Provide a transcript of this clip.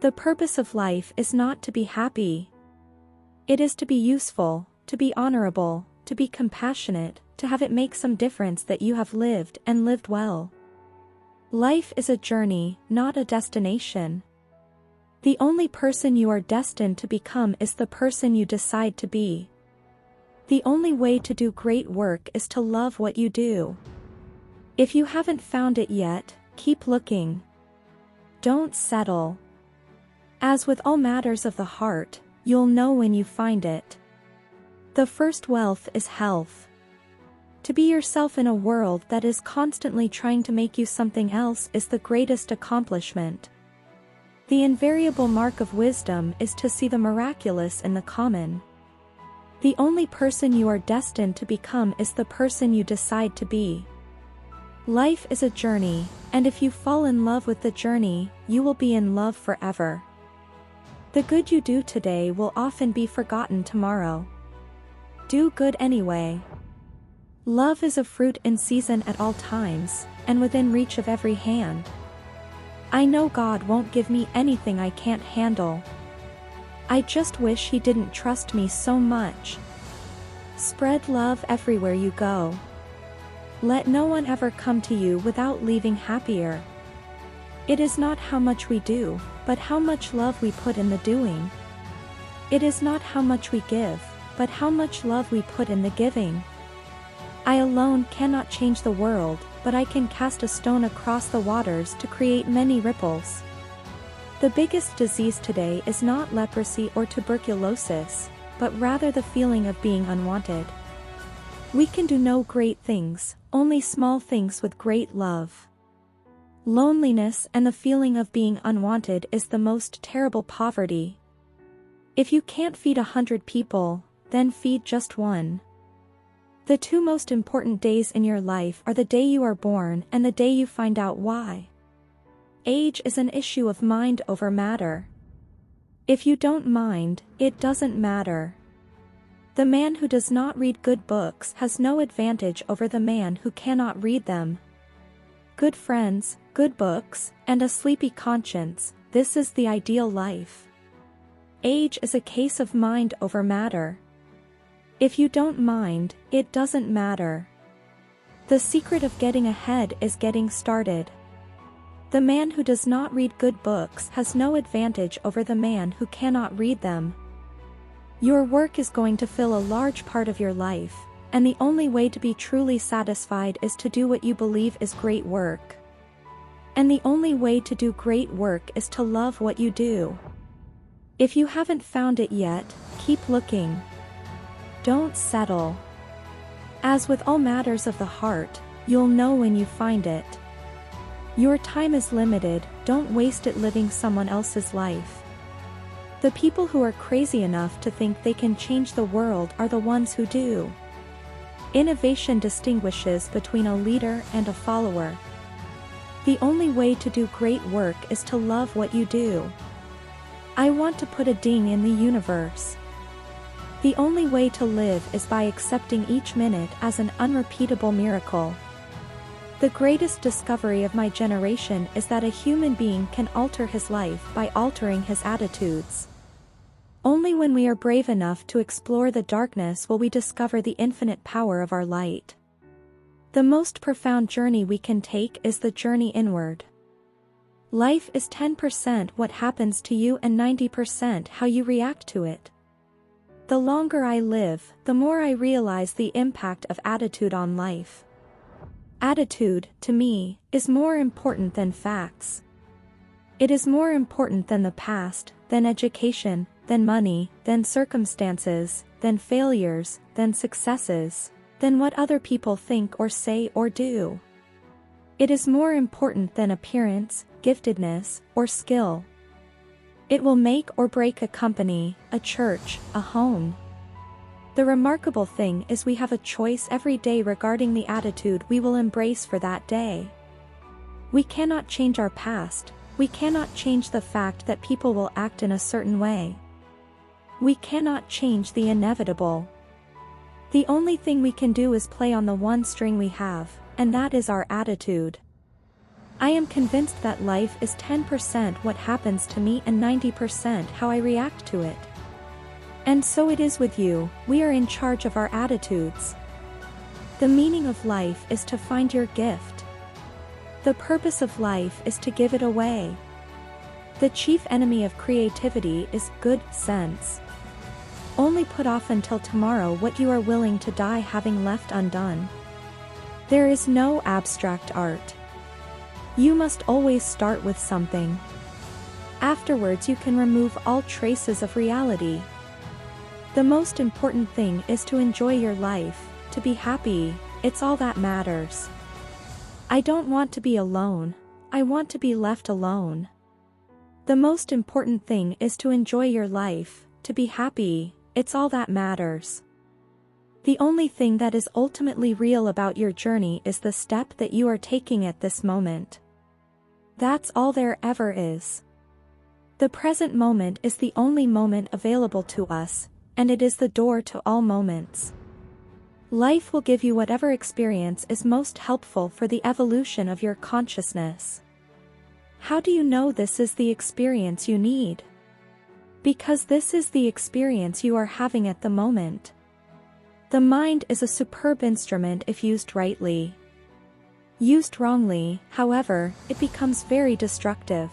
The purpose of life is not to be happy. It is to be useful, to be honorable, to be compassionate, to have it make some difference that you have lived and lived well. Life is a journey, not a destination. The only person you are destined to become is the person you decide to be. The only way to do great work is to love what you do. If you haven't found it yet, keep looking. Don't settle. As with all matters of the heart, you'll know when you find it. The first wealth is health. To be yourself in a world that is constantly trying to make you something else is the greatest accomplishment. The invariable mark of wisdom is to see the miraculous in the common. The only person you are destined to become is the person you decide to be. Life is a journey, and if you fall in love with the journey, you will be in love forever. The good you do today will often be forgotten tomorrow. Do good anyway. Love is a fruit in season at all times, and within reach of every hand. I know God won't give me anything I can't handle. I just wish He didn't trust me so much. Spread love everywhere you go. Let no one ever come to you without leaving happier. It is not how much we do, but how much love we put in the doing. It is not how much we give, but how much love we put in the giving. I alone cannot change the world, but I can cast a stone across the waters to create many ripples. The biggest disease today is not leprosy or tuberculosis, but rather the feeling of being unwanted. We can do no great things, only small things with great love. Loneliness and the feeling of being unwanted is the most terrible poverty. If you can't feed 100 people, then feed just one. The two most important days in your life are the day you are born and the day you find out why. Age is an issue of mind over matter. If you don't mind, it doesn't matter. The man who does not read good books has no advantage over the man who cannot read them. Good friends, good books, and a sleepy conscience, this is the ideal life. Age is a case of mind over matter. If you don't mind, it doesn't matter. The secret of getting ahead is getting started. The man who does not read good books has no advantage over the man who cannot read them. Your work is going to fill a large part of your life, and the only way to be truly satisfied is to do what you believe is great work. And the only way to do great work is to love what you do. If you haven't found it yet, keep looking. Don't settle. As with all matters of the heart, you'll know when you find it. Your time is limited, don't waste it living someone else's life. The people who are crazy enough to think they can change the world are the ones who do. Innovation distinguishes between a leader and a follower. The only way to do great work is to love what you do. I want to put a ding in the universe. The only way to live is by accepting each minute as an unrepeatable miracle. The greatest discovery of my generation is that a human being can alter his life by altering his attitudes. Only when we are brave enough to explore the darkness will we discover the infinite power of our light. The most profound journey we can take is the journey inward. Life is 10% what happens to you and 90% how you react to it. The longer I live, the more I realize the impact of attitude on life. Attitude, to me, is more important than facts. It is more important than the past, than education, than money, than circumstances, than failures, than successes, than what other people think or say or do. It is more important than appearance, giftedness, or skill. It will make or break a company, a church, a home. The remarkable thing is we have a choice every day regarding the attitude we will embrace for that day. We cannot change our past, we cannot change the fact that people will act in a certain way. We cannot change the inevitable. The only thing we can do is play on the one string we have, and that is our attitude. I am convinced that life is 10% what happens to me and 90% how I react to it. And so it is with you, we are in charge of our attitudes. The meaning of life is to find your gift. The purpose of life is to give it away. The chief enemy of creativity is good sense. Only put off until tomorrow what you are willing to die having left undone. There is no abstract art. You must always start with something. Afterwards you can remove all traces of reality. The most important thing is to enjoy your life, to be happy, it's all that matters. I don't want to be alone, I want to be left alone. The most important thing is to enjoy your life, to be happy, it's all that matters. The only thing that is ultimately real about your journey is the step that you are taking at this moment. That's all there ever is. The present moment is the only moment available to us, and it is the door to all moments. Life will give you whatever experience is most helpful for the evolution of your consciousness. How do you know this is the experience you need? Because this is the experience you are having at the moment. The mind is a superb instrument if used rightly. Used wrongly, however, it becomes very destructive.